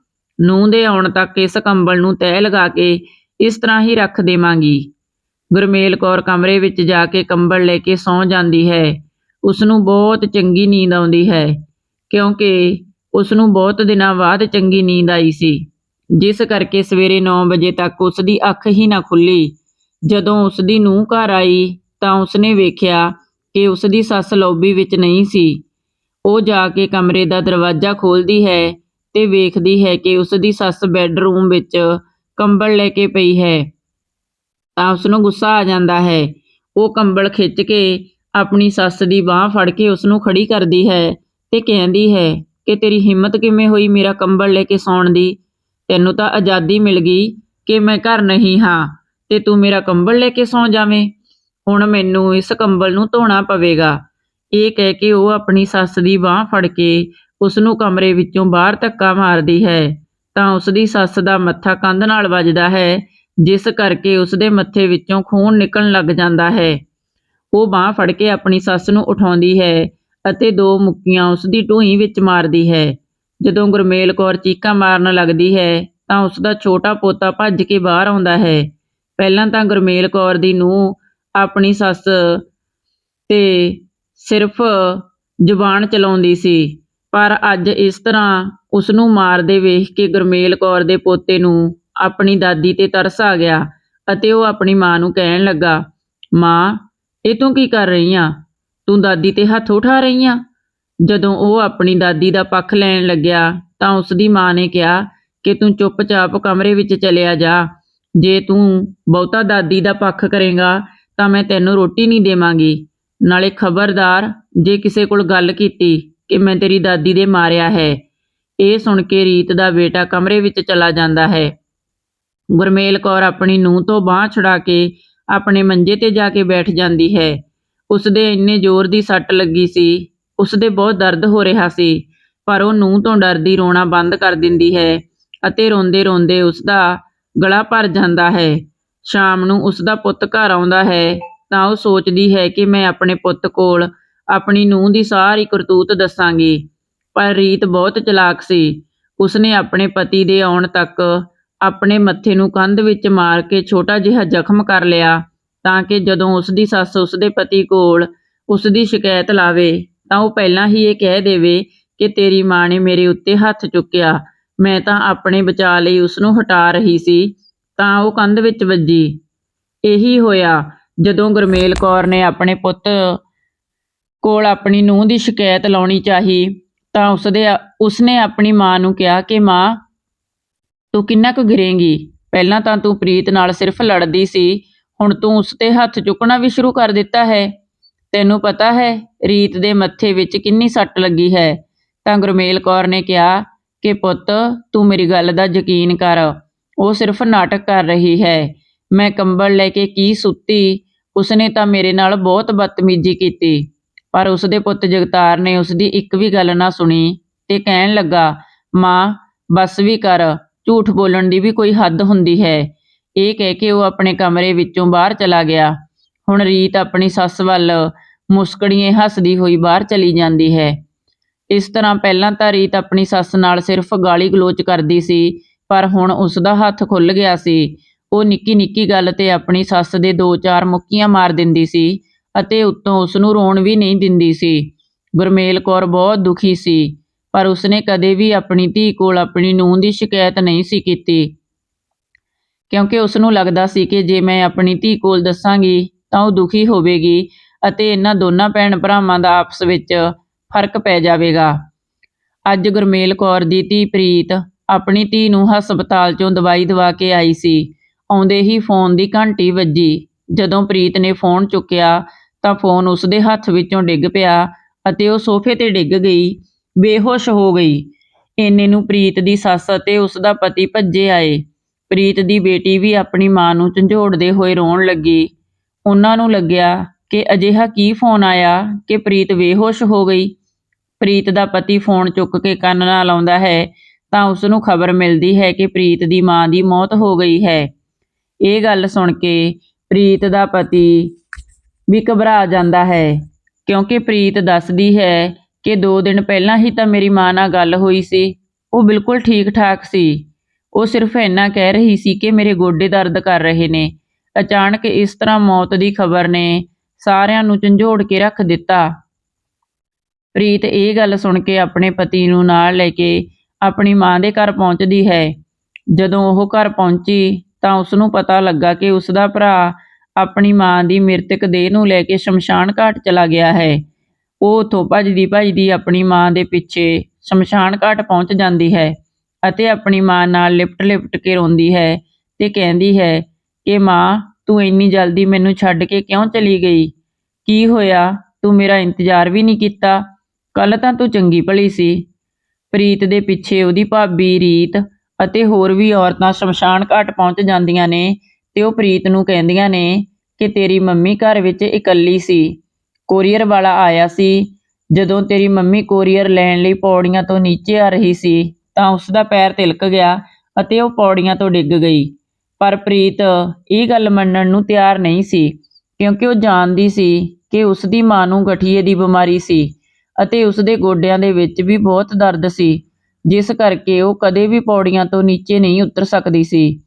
ਨੂੰਹ ਦੇ ਆਉਣ ਤੱਕ ਇਸ ਕੰਬਲ ਨੂੰ ਤਹਿ ਲਗਾ ਕੇ ਇਸ ਤਰ੍ਹਾਂ ਹੀ ਰੱਖ ਦੇਵਾਂਗੀ। ਗੁਰਮੇਲ ਕੌਰ ਕਮਰੇ ਵਿੱਚ ਜਾ ਕੇ ਕੰਬਲ ਲੈ ਕੇ ਸੌਂ ਜਾਂਦੀ ਹੈ। ਉਸਨੂੰ ਬਹੁਤ ਚੰਗੀ ਨੀਂਦ ਆਉਂਦੀ ਹੈ, ਕਿਉਂਕਿ ਉਸਨੂੰ ਬਹੁਤ ਦਿਨਾਂ ਬਾਅਦ ਚੰਗੀ ਨੀਂਦ ਆਈ ਸੀ, ਜਿਸ ਕਰਕੇ ਸਵੇਰੇ 9 ਵਜੇ ਤੱਕ ਉਸਦੀ ਅੱਖ ਹੀ ਨਾ ਖੁੱਲ੍ਹੀ। ਜਦੋਂ ਉਸਦੀ ਨੂੰਹ ਘਰ ਆਈ ਤਾਂ ਉਸਨੇ ਵੇਖਿਆ ਕਿ ਉਸਦੀ ਸੱਸ ਲੌਬੀ ਵਿੱਚ ਨਹੀਂ ਸੀ। ਉਹ ਜਾ ਕੇ ਕਮਰੇ ਦਾ ਦਰਵਾਜ਼ਾ ਖੋਲ੍ਹਦੀ ਹੈ ਤੇ ਵੇਖਦੀ ਹੈ ਕਿ ਉਸਦੀ ਸੱਸ ਬੈੱਡਰੂਮ ਵਿੱਚ ਕੰਬਲ ਲੈ ਕੇ ਪਈ ਹੈ। ਤਾਂ ਉਸਨੂੰ ਗੁੱਸਾ ਆ ਜਾਂਦਾ ਹੈ। ਉਹ ਕੰਬਲ ਖਿੱਚ ਕੇ ਆਪਣੀ ਸੱਸ ਦੀ ਬਾਂਹ ਫੜ ਕੇ ਉਸਨੂੰ ਖੜੀ ਕਰਦੀ ਹੈ ਤੇ ਕਹਿੰਦੀ ਹੈ ਕਿ ਤੇਰੀ ਹਿੰਮਤ ਕਿਵੇਂ ਹੋਈ ਮੇਰਾ ਕੰਬਲ ਲੈ ਕੇ ਸੌਣ ਦੀ? ਤੈਨੂੰ ਤਾਂ ਆਜ਼ਾਦੀ ਮਿਲ ਗਈ ਕਿ ਮੈਂ ਘਰ ਨਹੀਂ ਹਾਂ ਤੇ ਤੂੰ ਮੇਰਾ ਕੰਬਲ ਲੈ ਕੇ ਸੌਂ ਜਾਵੇਂ। ਹੁਣ ਮੈਨੂੰ ਇਸ ਕੰਬਲ ਨੂੰ ਧੋਣਾ ਪਵੇਗਾ। ਇਹ ਕਹਿ ਕੇ ਉਹ ਆਪਣੀ ਸੱਸ ਦੀ ਬਾਂਹ ਫੜ ਕੇ ਉਸਨੂੰ ਕਮਰੇ ਵਿੱਚੋਂ ਬਾਹਰ ਧੱਕਾ ਮਾਰਦੀ ਹੈ ਤਾਂ ਉਸਦੀ ਸੱਸ ਦਾ ਮੱਥਾ ਕੰਧ ਨਾਲ ਵੱਜਦਾ ਹੈ, ਜਿਸ ਕਰਕੇ ਉਸਦੇ ਮੱਥੇ ਵਿੱਚੋਂ ਖੂਨ ਨਿਕਲਣ ਲੱਗ ਜਾਂਦਾ ਹੈ। ਉਹ ਬਾਂਹ ਫੜ ਕੇ ਆਪਣੀ ਸੱਸ ਨੂੰ ਉਠਾਉਂਦੀ ਹੈ ਅਤੇ 2 ਮੁੱਕੀਆਂ ਉਸਦੀ ਢੂੰਹੀ ਵਿੱਚ ਮਾਰਦੀ ਹੈ। ਜਦੋਂ ਗੁਰਮੇਲ ਕੌਰ ਚੀਕਾਂ ਮਾਰਨ ਲੱਗਦੀ ਹੈ ਤਾਂ ਉਸਦਾ ਛੋਟਾ ਪੋਤਾ ਭੱਜ ਕੇ ਬਾਹਰ ਆਉਂਦਾ ਹੈ। ਪਹਿਲਾਂ ਤਾਂ ਗੁਰਮੇਲ ਕੌਰ ਦੀ ਨੂੰਹ ਆਪਣੀ ਸੱਸ 'ਤੇ ਸਿਰਫ ਜ਼ੁਬਾਨ ਚਲਾਉਂਦੀ ਸੀ, ਪਰ ਅੱਜ ਇਸ ਤਰ੍ਹਾਂ ਉਸਨੂੰ ਮਾਰਦੇ ਵੇਖ ਕੇ ਗੁਰਮੇਲ ਕੌਰ ਦੇ ਪੋਤੇ ਨੂੰ ਆਪਣੀ ਦਾਦੀ 'ਤੇ ਤਰਸ ਆ ਗਿਆ ਅਤੇ ਉਹ ਆਪਣੀ ਮਾਂ ਨੂੰ ਕਹਿਣ ਲੱਗਾ, "ਮਾਂ, ਇਹ ਤੂੰ ਕੀ ਕਰ ਰਹੀ ਆਂ? ਤੂੰ ਦਾਦੀ 'ਤੇ ਹੱਥ ਉਠਾ ਰਹੀ ਆਂ?" ਜਦੋਂ ਉਹ ਆਪਣੀ ਦਾਦੀ ਦਾ ਪੱਖ ਲੈਣ ਲੱਗਿਆ ਤਾਂ ਉਸਦੀ ਮਾਂ ਨੇ ਕਿਹਾ ਕਿ ਤੂੰ ਚੁੱਪਚਾਪ ਕਮਰੇ ਵਿੱਚ ਚਲਿਆ ਜਾ। ਜੇ ਤੂੰ ਬਹੁਤਾ ਦਾਦੀ ਦਾ ਪੱਖ ਕਰੇਂਗਾ ਤਾਂ ਮੈਂ ਤੈਨੂੰ ਰੋਟੀ ਨਹੀਂ ਦੇਵਾਂਗੀ। ਨਾਲੇ ਖਬਰਦਾਰ, ਜੇ ਕਿਸੇ ਕੋਲ ਗੱਲ ਕੀਤੀ ਕਿ ਮੈਂ ਤੇਰੀ ਦਾਦੀ ਦੇ ਮਾਰਿਆ ਹੈ। ਇਹ ਸੁਣ ਕੇ ਰੀਤ ਦਾ ਬੇਟਾ ਕਮਰੇ ਵਿੱਚ ਚਲਾ ਜਾਂਦਾ ਹੈ। ਗੁਰਮੇਲ ਕੌਰ ਆਪਣੀ ਨੂੰਹ ਤੋਂ ਬਾਂਹ ਛੁਡਾ ਕੇ ਆਪਣੇ ਮੰਜੇ 'ਤੇ ਜਾ ਕੇ ਬੈਠ ਜਾਂਦੀ ਹੈ। ਉਸਦੇ ਇੰਨੇ ਜ਼ੋਰ ਦੀ ਸੱਟ ਲੱਗੀ ਸੀ, ਉਸਦੇ ਬਹੁਤ ਦਰਦ ਹੋ ਰਿਹਾ ਸੀ, ਪਰ ਉਹ ਨੂੰਹ ਤੋਂ ਡਰਦੀ ਰੋਣਾ ਬੰਦ ਕਰ ਦਿੰਦੀ ਹੈ ਅਤੇ ਰੋਂਦੇ ਰੋਂਦੇ ਉਸਦਾ ਗਲਾ ਭਰ ਜਾਂਦਾ ਹੈ। ਸ਼ਾਮ ਨੂੰ ਉਸਦਾ ਪੁੱਤ ਘਰ ਆਉਂਦਾ ਹੈ ਤਾਂ ਉਹ ਸੋਚਦੀ ਹੈ ਕਿ ਮੈਂ ਆਪਣੇ ਪੁੱਤ ਕੋਲ ਆਪਣੀ ਨੂੰਹ ਦੀ ਸਾਰੀ ਕਰਤੂਤ ਦੱਸਾਂਗੀ, ਪਰ ਰੀਤ ਬਹੁਤ ਚਲਾਕ ਸੀ। ਉਸਨੇ ਆਪਣੇ ਪਤੀ ਦੇ ਆਉਣ ਤੱਕ ਆਪਣੇ ਮੱਥੇ ਨੂੰ ਕੰਧ ਵਿੱਚ ਮਾਰ ਕੇ ਛੋਟਾ ਜਿਹਾ ਜ਼ਖਮ ਕਰ ਲਿਆ ਤਾਂ ਕਿ ਜਦੋਂ ਉਸਦੀ ਸੱਸ ਉਸਦੇ ਪਤੀ ਕੋਲ ਉਸਦੀ ਸ਼ਿਕਾਇਤ ਲਾਵੇ ਤਾਂ ਉਹ ਪਹਿਲਾਂ ਹੀ ਇਹ ਕਹਿ ਦੇਵੇ ਕਿ ਤੇਰੀ ਮਾਂ ਨੇ ਮੇਰੇ ਉੱਤੇ ਹੱਥ ਚੁੱਕਿਆ, ਮੈਂ ਤਾਂ ਆਪਣੇ ਬਚਾਅ ਲਈ ਉਸਨੂੰ ਹਟਾ ਰਹੀ ਸੀ ਤਾਂ ਉਹ ਕੰਧ ਵਿੱਚ ਵੱਜੀ। ਇਹੀ ਹੋਇਆ ਜਦੋਂ ਗੁਰਮੇਲ ਕੌਰ ਨੇ ਆਪਣੇ ਪੁੱਤ ਕੋਲ ਆਪਣੀ ਨੂੰਹ ਦੀ ਸ਼ਿਕਾਇਤ ਲਾਉਣੀ ਚਾਹੀ ਤਾਂ ਉਸਨੇ ਆਪਣੀ ਮਾਂ ਨੂੰ ਕਿਹਾ ਕਿ ਮਾਂ, ਤੂੰ ਕਿੰਨਾ ਕੁ ਗਿਰੇਂਗੀ? ਪਹਿਲਾਂ ਤਾਂ ਤੂੰ ਪ੍ਰੀਤ ਨਾਲ ਸਿਰਫ ਲੜਦੀ ਸੀ, ਹੁਣ ਤੂੰ ਉਸ 'ਤੇ ਹੱਥ ਚੁੱਕਣਾ ਵੀ ਸ਼ੁਰੂ ਕਰ ਦਿੱਤਾ ਹੈ। ਤੈਨੂੰ ਪਤਾ ਹੈ ਰੀਤ ਦੇ ਮੱਥੇ ਵਿੱਚ ਕਿੰਨੀ ਸੱਟ ਲੱਗੀ ਹੈ? ਤਾਂ ਗੁਰਮੇਲ ਕੌਰ ਨੇ ਕਿਹਾ ਕਿ ਪੁੱਤ, ਤੂੰ ਮੇਰੀ ਗੱਲ ਦਾ ਯਕੀਨ ਕਰ, ਉਹ ਸਿਰਫ ਨਾਟਕ ਕਰ ਰਹੀ ਹੈ। ਮੈਂ ਕੰਬਲ ਲੈ ਕੇ ਕੀ ਸੁੱਤੀ, ਉਸਨੇ ਤਾਂ ਮੇਰੇ ਨਾਲ ਬਹੁਤ ਬਦਤਮੀਜ਼ੀ ਕੀਤੀ। ਪਰ ਉਸਦੇ ਪੁੱਤ ਜਗਤਾਰ ਨੇ ਉਸਦੀ ਇੱਕ ਵੀ ਗੱਲ ਨਾ ਸੁਣੀ ਤੇ ਕਹਿਣ ਲੱਗਾ, ਮਾਂ ਬਸ ਵੀ ਕਰ, ਝੂਠ ਬੋਲਣ ਦੀ ਵੀ ਕੋਈ ਹੱਦ ਹੁੰਦੀ ਹੈ। ਇਹ ਕਹਿ ਕੇ ਉਹ ਆਪਣੇ ਕਮਰੇ ਵਿੱਚੋਂ ਬਾਹਰ ਚਲਾ ਗਿਆ। ਹੁਣ ਰੀਤ ਆਪਣੀ ਸੱਸ ਵੱਲ ਮੁਸਕੜੀਏ ਹੱਸਦੀ ਹੋਈ ਬਾਹਰ ਚਲੀ ਜਾਂਦੀ ਹੈ। ਇਸ ਤਰ੍ਹਾਂ ਪਹਿਲਾਂ ਤਾਂ ਰੀਤ ਆਪਣੀ ਸੱਸ ਨਾਲ ਸਿਰਫ ਗਾਲੀ ਗਲੋਚ ਕਰਦੀ ਸੀ, ਪਰ ਹੁਣ ਉਸਦਾ ਹੱਥ ਖੁੱਲ੍ਹ ਗਿਆ ਸੀ। ਉਹ ਨਿੱਕੀ ਨਿੱਕੀ ਗੱਲ ਤੇ ਆਪਣੀ ਸੱਸ ਦੇ 2-4 ਮੁੱਕੀਆਂ ਮਾਰ ਦਿੰਦੀ ਸੀ ਅਤੇ ਉੱਤੋਂ ਉਸਨੂੰ ਰੋਣ ਵੀ ਨਹੀਂ ਦਿੰਦੀ ਸੀ। ਗੁਰਮੇਲ ਕੌਰ ਬਹੁਤ ਦੁਖੀ ਸੀ, ਪਰ ਉਸਨੇ ਕਦੇ ਵੀ ਆਪਣੀ ਧੀ ਕੋਲ ਆਪਣੀ ਨੂੰਹ ਦੀ ਸ਼ਿਕਾਇਤ ਨਹੀਂ ਸੀ ਕੀਤੀ, ਕਿਉਂਕਿ ਉਸਨੂੰ ਲੱਗਦਾ ਸੀ ਕਿ ਜੇ ਮੈਂ ਆਪਣੀ ਧੀ ਕੋਲ ਦੱਸਾਂਗੀ ਤਾਂ ਉਹ ਦੁਖੀ ਹੋਵੇਗੀ ਅਤੇ ਇਹਨਾਂ ਦੋਨਾਂ ਭੈਣ ਭਰਾਵਾਂ ਦਾ ਆਪਸ ਵਿੱਚ ਫਰਕ ਪੈ ਜਾਵੇਗਾ। ਅੱਜ ਗੁਰਮੇਲ ਕੌਰ ਦੀ ਧੀ ਪ੍ਰੀਤ ਆਪਣੀ ਧੀ ਨੂੰ ਹਸਪਤਾਲ 'ਚੋਂ ਦਵਾਈ ਦਵਾ ਕੇ ਆਈ ਸੀ। ਆਉਂਦੇ ਹੀ ਫੋਨ ਦੀ ਘੰਟੀ ਵੱਜੀ। ਜਦੋਂ ਪ੍ਰੀਤ ਨੇ ਫੋਨ ਚੁੱਕਿਆ ਤਾਂ ਫੋਨ ਉਸਦੇ ਹੱਥ ਵਿੱਚੋਂ ਡਿੱਗ ਪਿਆ ਅਤੇ ਉਹ ਸੋਫੇ 'ਤੇ ਡਿੱਗ ਗਈ, ਬੇਹੋਸ਼ ਹੋ ਗਈ। ਇੰਨੇ ਨੂੰ ਪ੍ਰੀਤ ਦੀ ਸੱਸ ਅਤੇ ਉਸਦਾ ਪਤੀ ਭੱਜੇ ਆਏ। ਪ੍ਰੀਤ ਦੀ ਬੇਟੀ ਵੀ ਆਪਣੀ ਮਾਂ ਨੂੰ ਝੰਜੋੜਦੇ ਹੋਏ ਰੋਣ ਲੱਗੀ। ਉਹਨਾਂ ਨੂੰ ਲੱਗਿਆ ਕਿ ਅਜਿਹਾ ਕੀ ਫੋਨ ਆਇਆ ਕਿ ਪ੍ਰੀਤ ਬੇਹੋਸ਼ ਹੋ ਗਈ। ਪ੍ਰੀਤ ਦਾ ਪਤੀ ਫੋਨ ਚੁੱਕ ਕੇ ਕੰਨ ਨਾਲ ਲਾਉਂਦਾ ਹੈ ਤਾਂ ਉਸਨੂੰ ਖਬਰ ਮਿਲਦੀ ਹੈ ਕਿ ਪ੍ਰੀਤ ਦੀ ਮਾਂ ਦੀ ਮੌਤ ਹੋ ਗਈ ਹੈ। ਇਹ ਗੱਲ ਸੁਣ ਕੇ ਪ੍ਰੀਤ ਦਾ ਪਤੀ ਵੀ ਘਬਰਾ ਜਾਂਦਾ ਹੈ, ਕਿਉਂਕਿ ਪ੍ਰੀਤ ਦੱਸਦੀ ਹੈ ਕਿ 2 ਦਿਨ ਪਹਿਲਾਂ ਹੀ ਤਾਂ ਮੇਰੀ ਮਾਂ ਨਾਲ ਗੱਲ ਹੋਈ ਸੀ, ਉਹ ਬਿਲਕੁਲ ਠੀਕ ਠਾਕ ਸੀ। ਉਹ ਸਿਰਫ ਇੰਨਾ ਕਹਿ ਰਹੀ ਸੀ ਕਿ ਮੇਰੇ ਗੋਡੇ ਦਰਦ ਕਰ ਰਹੇ ਨੇ। ਅਚਾਨਕ ਇਸ ਤਰ੍ਹਾਂ ਮੌਤ ਦੀ ਖਬਰ ਨੇ ਸਾਰਿਆਂ ਨੂੰ ਝੰਜੋੜ ਕੇ ਰੱਖ ਦਿੱਤਾ। ਪ੍ਰੀਤ ਇਹ ਗੱਲ ਸੁਣ ਕੇ ਆਪਣੇ ਪਤੀ ਨੂੰ ਨਾਲ ਲੈ ਕੇ ਆਪਣੀ ਮਾਂ ਦੇ ਘਰ ਪਹੁੰਚਦੀ ਹੈ। ਜਦੋਂ ਉਹ ਘਰ ਪਹੁੰਚੀ ਤਾਂ ਉਸਨੂੰ ਪਤਾ ਲੱਗਾ ਕਿ ਉਸਦਾ ਭਰਾ ਆਪਣੀ ਮਾਂ ਦੀ ਮ੍ਰਿਤਕ ਦੇਹ ਨੂੰ ਲੈ ਕੇ ਸ਼ਮਸ਼ਾਨ ਘਾਟ ਚਲਾ ਗਿਆ ਹੈ। ਉਹ ਉੱਥੋਂ ਭੱਜਦੀ ਭੱਜਦੀ ਆਪਣੀ ਮਾਂ ਦੇ ਪਿੱਛੇ ਸ਼ਮਸ਼ਾਨ ਘਾਟ ਪਹੁੰਚ ਜਾਂਦੀ ਹੈ ਅਤੇ ਆਪਣੀ ਮਾਂ ਨਾਲ ਲਿਪਟ ਕੇ ਰੋਂਦੀ ਹੈ ਤੇ ਕਹਿੰਦੀ ਹੈ ਕਿ ਮਾਂ, ਤੂੰ ਇੰਨੀ ਜਲਦੀ ਮੈਨੂੰ ਛੱਡ ਕੇ ਕਿਉਂ ਚਲੀ ਗਈ? ਕੀ ਹੋਇਆ? ਤੂੰ ਮੇਰਾ ਇੰਤਜ਼ਾਰ ਵੀ ਨਹੀਂ ਕੀਤਾ। ਕੱਲ੍ਹ ਤਾਂ ਤੂੰ ਚੰਗੀ ਭਲੀ ਸੀ। ਪ੍ਰੀਤ ਦੇ ਪਿੱਛੇ ਉਹਦੀ ਭਾਬੀ ਰੀਤ ਅਤੇ ਹੋਰ ਵੀ ਔਰਤਾਂ ਸ਼ਮਸ਼ਾਨ ਘਾਟ ਪਹੁੰਚ ਜਾਂਦੀਆਂ ਨੇ ਤੇ ਉਹ ਪ੍ਰੀਤ ਨੂੰ ਕਹਿੰਦੀਆਂ ਨੇ ਕਿ ਤੇਰੀ ਮੰਮੀ ਘਰ ਵਿੱਚ ਇਕੱਲੀ ਸੀ। ਕੋਰੀਅਰ ਵਾਲਾ ਆਇਆ ਸੀ ਜਦੋਂ ਤੇਰੀ ਮੰਮੀ ਕੋਰੀਅਰ ਲੈਣ ਲਈ ਪੌੜੀਆਂ ਤੋਂ ਨੀਚੇ ਆ ਰਹੀ ਸੀ ਤਾਂ ਉਸ ਦਾ ਪੈਰ ਤਿਲਕ ਗਿਆ ਅਤੇ ਉਹ ਪੌੜੀਆਂ ਤੋਂ ਡਿੱਗ ਗਈ। ਪਰ ਪ੍ਰੀਤ ਇਹ ਗੱਲ ਮੰਨਣ ਨੂੰ ਤਿਆਰ ਨਹੀਂ ਸੀ, ਕਿਉਂਕਿ ਉਹ ਜਾਣਦੀ ਸੀ ਕਿ ਉਸ ਦੀ ਮਾਂ ਨੂੰ ਗਠੀਏ ਦੀ ਬਿਮਾਰੀ ਸੀ ਅਤੇ ਉਸ ਦੇ ਗੋਡਿਆਂ ਦੇ ਵਿੱਚ ਵੀ ਬਹੁਤ ਦਰਦ ਸੀ, ਜਿਸ ਕਰਕੇ ਉਹ ਕਦੇ ਵੀ ਪੌੜੀਆਂ ਤੋਂ ਨੀਚੇ ਨਹੀਂ ਉਤਰ ਸਕਦੀ ਸੀ।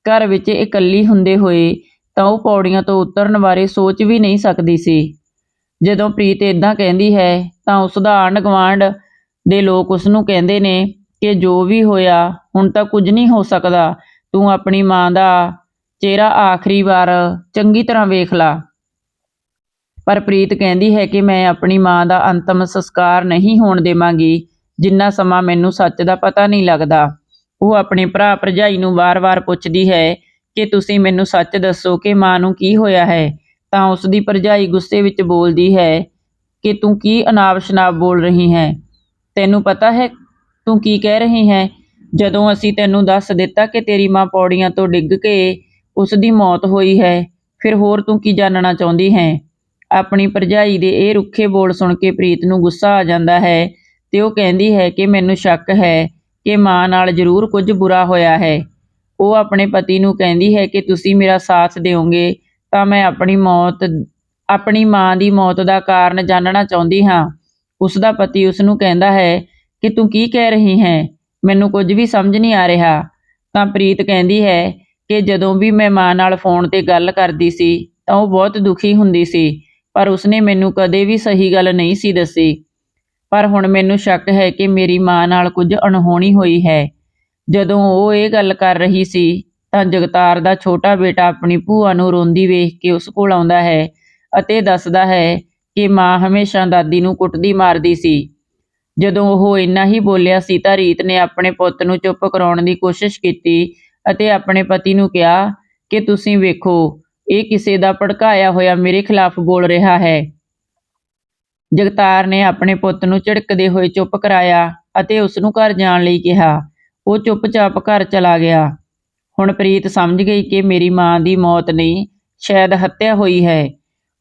ਘਰ ਵਿੱਚ ਇਕੱਲੀ ਹੁੰਦੇ ਹੋਏ ਤਾਂ ਉਹ ਪੌੜੀਆਂ ਤੋਂ ਉਤਰਨ ਬਾਰੇ ਸੋਚ ਵੀ ਨਹੀਂ ਸਕਦੀ ਸੀ। ਜਦੋਂ ਪ੍ਰੀਤ ਇੱਦਾਂ ਕਹਿੰਦੀ ਹੈ ਤਾਂ ਉਸ ਦਾ ਆਂਢ ਗੁਆਂਢ ਦੇ ਲੋਕ ਉਸ ਨੂੰ ਕਹਿੰਦੇ ਨੇ ਕਿ ਜੋ ਵੀ ਹੋਇਆ ਹੁਣ ਤਾਂ ਕੁਝ ਨਹੀਂ ਹੋ ਸਕਦਾ, ਤੂੰ ਆਪਣੀ ਮਾਂ ਦਾ ਚਿਹਰਾ ਆਖਰੀ ਵਾਰ ਚੰਗੀ ਤਰ੍ਹਾਂ ਵੇਖ ਲਾ। ਪਰ ਪ੍ਰੀਤ ਕਹਿੰਦੀ ਹੈ ਕਿ ਮੈਂ ਆਪਣੀ ਮਾਂ ਦਾ ਅੰਤਮ ਸੰਸਕਾਰ ਨਹੀਂ ਹੋਣ ਦੇਵਾਂਗੀ ਜਿੰਨਾ ਸਮਾਂ ਮੈਨੂੰ ਸੱਚ ਦਾ ਪਤਾ ਨਹੀਂ ਲੱਗਦਾ। ਉਹ ਆਪਣੇ ਭਰਾ ਭਰਜਾਈ ਨੂੰ ਵਾਰ-ਵਾਰ ਪੁੱਛਦੀ ਹੈ ਕਿ ਤੁਸੀਂ ਮੈਨੂੰ ਸੱਚ ਦੱਸੋ ਕਿ ਮਾਂ ਨੂੰ ਕੀ ਹੋਇਆ ਹੈ, ਤਾਂ ਉਸ ਦੀ ਭਰਜਾਈ ਗੁੱਸੇ ਵਿੱਚ ਬੋਲਦੀ ਹੈ ਕਿ ਤੂੰ ਕੀ ਅਨਾਪ-ਸ਼ਨਾਪ ਬੋਲ ਰਹੀ ਹੈ, ਤੈਨੂੰ ਪਤਾ ਹੈ ਤੂੰ ਕੀ ਕਹਿ ਰਹੀ ਹੈ? ਜਦੋਂ ਅਸੀਂ ਤੈਨੂੰ ਦੱਸ ਦਿੱਤਾ ਕਿ ਤੇਰੀ ਮਾਂ ਪੌੜੀਆਂ ਤੋਂ ਡਿੱਗ ਕੇ ਉਸ ਦੀ ਮੌਤ ਹੋਈ ਹੈ, ਫਿਰ ਹੋਰ ਤੂੰ ਕੀ ਜਾਣਨਾ ਚਾਹੁੰਦੀ ਹੈ? ਆਪਣੀ ਭਰਜਾਈ ਦੇ ਇਹ ਰੁੱਖੇ ਬੋਲ ਸੁਣ ਕੇ ਪ੍ਰੀਤ ਨੂੰ ਗੁੱਸਾ ਆ ਜਾਂਦਾ ਹੈ ਤੇ ਉਹ ਕਹਿੰਦੀ ਹੈ ਕਿ ਮੈਨੂੰ ਸ਼ੱਕ ਹੈ ਕਿ ਮਾਂ ਨਾਲ ਜ਼ਰੂਰ ਕੁਝ ਬੁਰਾ ਹੋਇਆ ਹੈ। ਉਹ ਆਪਣੇ ਪਤੀ ਨੂੰ ਕਹਿੰਦੀ ਹੈ ਕਿ ਤੁਸੀਂ ਮੇਰਾ ਸਾਥ ਦਿਓਗੇ ਤਾਂ ਮੈਂ ਆਪਣੀ ਮਾਂ ਦੀ ਮੌਤ ਦਾ ਕਾਰਨ ਜਾਣਨਾ ਚਾਹੁੰਦੀ ਹਾਂ। ਉਸ ਦਾ ਪਤੀ ਉਸ ਨੂੰ ਕਹਿੰਦਾ ਹੈ ਕਿ ਤੂੰ ਕੀ ਕਹਿ ਰਹੀ ਹੈ, ਮੈਨੂੰ ਕੁਝ ਵੀ ਸਮਝ ਨਹੀਂ ਆ ਰਿਹਾ। ਤਾਂ ਪ੍ਰੀਤ ਕਹਿੰਦੀ ਹੈ ਕਿ ਜਦੋਂ ਵੀ ਮੈਂ ਮਾਂ ਨਾਲ ਫੋਨ ਤੇ ਗੱਲ ਕਰਦੀ ਸੀ ਤਾਂ ਉਹ ਬਹੁਤ ਦੁਖੀ ਹੁੰਦੀ ਸੀ, ਪਰ ਉਸਨੇ ਮੈਨੂੰ ਕਦੇ ਵੀ ਸਹੀ ਗੱਲ ਨਹੀਂ ਸੀ ਦੱਸੀ। ਪਰ ਹੁਣ ਮੈਨੂੰ ਸ਼ੱਕ ਹੈ ਕਿ ਮੇਰੀ ਮਾਂ ਨਾਲ ਕੁਝ ਅਣਹੋਣੀ ਹੋਈ ਹੈ। ਜਦੋਂ ਉਹ ਇਹ ਗੱਲ ਕਰ ਰਹੀ ਸੀ ਤਾਂ ਜਗਤਾਰ ਦਾ ਛੋਟਾ ਬੇਟਾ ਆਪਣੀ ਭੂਆ ਨੂੰ ਰੋਂਦੀ ਵੇਖ ਕੇ ਉਸ ਕੋਲ ਆਉਂਦਾ ਹੈ ਅਤੇ ਦੱਸਦਾ ਹੈ ਕਿ ਮਾਂ ਹਮੇਸ਼ਾ ਦਾਦੀ ਨੂੰ ਕੁੱਟਦੀ ਮਾਰਦੀ ਸੀ। ਜਦੋਂ ਉਹ ਇੰਨਾ ਹੀ ਬੋਲਿਆ ਸੀ ਤਾਂ ਰੀਤ ਨੇ ਆਪਣੇ ਪੁੱਤ ਨੂੰ ਚੁੱਪ ਕਰਾਉਣ ਦੀ ਕੋਸ਼ਿਸ਼ ਕੀਤੀ ਅਤੇ ਆਪਣੇ ਪਤੀ ਨੂੰ ਕਿਹਾ ਕਿ ਤੁਸੀਂ ਵੇਖੋ, ਇਹ ਕਿਸੇ ਦਾ ਭੜਕਾਇਆ ਹੋਇਆ ਮੇਰੇ ਖਿਲਾਫ ਬੋਲ ਰਿਹਾ ਹੈ। ਜਗਤਾਰ ਨੇ ਆਪਣੇ ਪੁੱਤ ਨੂੰ ਝਿੜਕਦੇ ਹੋਏ ਚੁੱਪ ਕਰਾਇਆ ਅਤੇ ਉਸ ਨੂੰ ਘਰ ਜਾਣ ਲਈ ਕਿਹਾ। ਉਹ ਚੁੱਪਚਾਪ ਘਰ ਚਲਾ ਗਿਆ। ਹੁਣ ਪ੍ਰੀਤ ਸਮਝ ਗਈ ਕਿ ਮੇਰੀ ਮਾਂ ਦੀ ਮੌਤ ਨਹੀਂ, ਸ਼ਾਇਦ ਹੱਤਿਆ ਹੋਈ ਹੈ।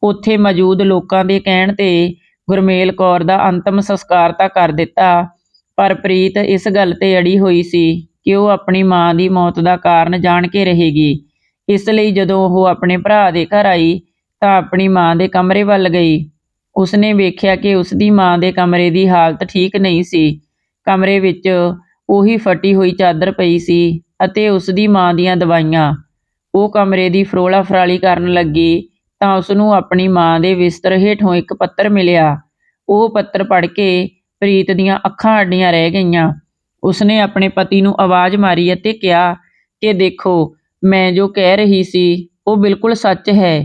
ਉੱਥੇ ਮੌਜੂਦ ਲੋਕਾਂ ਦੇ ਕਹਿਣ ਤੇ ਗੁਰਮੇਲ ਕੌਰ ਦਾ ਅੰਤਮ ਸੰਸਕਾਰ ਤਾਂ ਕਰ ਦਿੱਤਾ, ਪਰ ਪ੍ਰੀਤ ਇਸ ਗੱਲ ਤੇ ਅੜੀ ਹੋਈ ਸੀ ਕਿ ਉਹ ਆਪਣੀ ਮਾਂ ਦੀ ਮੌਤ ਦਾ ਕਾਰਨ ਜਾਣ ਕੇ ਰਹੇਗੀ। ਇਸ ਲਈ ਜਦੋਂ ਉਹ ਆਪਣੇ ਭਰਾ ਦੇ ਘਰ ਆਈ ਤਾਂ ਆਪਣੀ ਮਾਂ ਦੇ ਕਮਰੇ ਵੱਲ ਗਈ। ਉਸਨੇ ਵੇਖਿਆ ਕਿ ਉਸ ਦੀ ਮਾਂ ਦੇ ਕਮਰੇ ਦੀ ਹਾਲਤ ਠੀਕ ਨਹੀਂ ਸੀ। ਕਮਰੇ ਵਿੱਚ ਉਹੀ ਫਟੀ ਹੋਈ ਚਾਦਰ ਪਈ ਸੀ ਅਤੇ ਉਸ ਦੀ ਮਾਂ ਦੀਆਂ ਦਵਾਈਆਂ। ਉਹ ਕਮਰੇ ਦੀ ਫਰੋਲਾ ਫਰਾਲੀ ਕਰਨ ਲੱਗੀ ਤਾਂ ਉਸ ਨੂੰ ਆਪਣੀ ਮਾਂ ਦੇ ਬਿਸਤਰ ਹੇਠੋਂ ਇੱਕ ਪੱਤਰ ਮਿਲਿਆ। ਉਹ ਪੱਤਰ ਪੜ੍ਹ ਕੇ ਪ੍ਰੀਤ ਦੀਆਂ ਅੱਖਾਂ ਅੱਡੀਆਂ ਰਹਿ ਗਈਆਂ। ਉਸਨੇ ਆਪਣੇ ਪਤੀ ਨੂੰ ਆਵਾਜ਼ ਮਾਰੀ ਅਤੇ ਕਿਹਾ ਕਿ ਦੇਖੋ, ਮੈਂ ਜੋ ਕਹਿ ਰਹੀ ਸੀ ਉਹ ਬਿਲਕੁਲ ਸੱਚ ਹੈ।